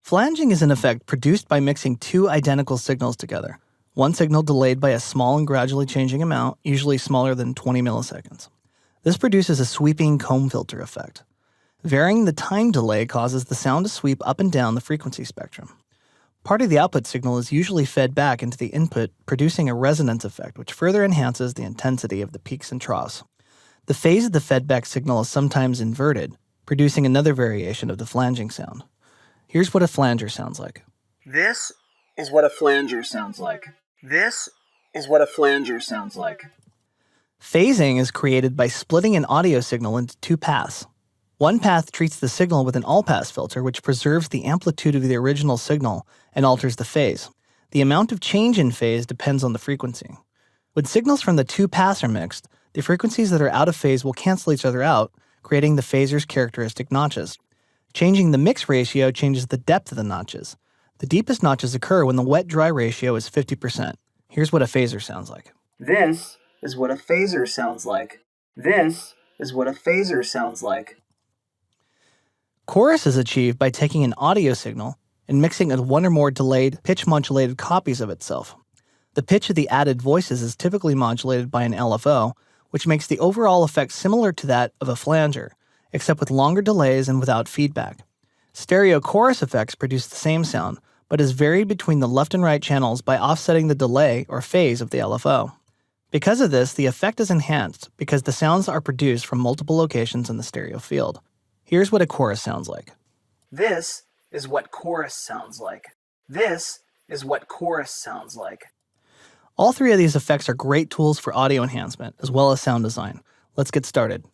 Flanging is an effect produced by mixing two identical signals together, one signal delayed by a small and gradually changing amount, usually smaller than 20 milliseconds. This produces a sweeping comb filter effect. Varying the time delay causes the sound to sweep up and down the frequency spectrum. Part of the output signal is usually fed back into the input, producing a resonance effect, which further enhances the intensity of the peaks and troughs. The phase of the fed-back signal is sometimes inverted, producing another variation of the flanging sound. Here's what a flanger sounds like. This is what a flanger sounds like. This is what a flanger sounds like. Phasing is created by splitting an audio signal into two paths. One path treats the signal with an all-pass filter, which preserves the amplitude of the original signal and alters the phase. The amount of change in phase depends on the frequency. When signals from the two paths are mixed, the frequencies that are out of phase will cancel each other out, creating the phaser's characteristic notches. Changing the mix ratio changes the depth of the notches. The deepest notches occur when the wet-dry ratio is 50%. Here's what a phaser sounds like. This is what a phaser sounds like. This is what a phaser sounds like. Chorus is achieved by taking an audio signal and mixing it with one or more delayed, pitch-modulated copies of itself. The pitch of the added voices is typically modulated by an LFO, which makes the overall effect similar to that of a flanger, except with longer delays and without feedback. Stereo chorus effects produce the same sound, but is varied between the left and right channels by offsetting the delay or phase of the LFO. Because of this, the effect is enhanced because the sounds are produced from multiple locations in the stereo field. Here's what a chorus sounds like. This is what chorus sounds like. This is what chorus sounds like. All three of these effects are great tools for audio enhancement, as well as sound design. Let's get started.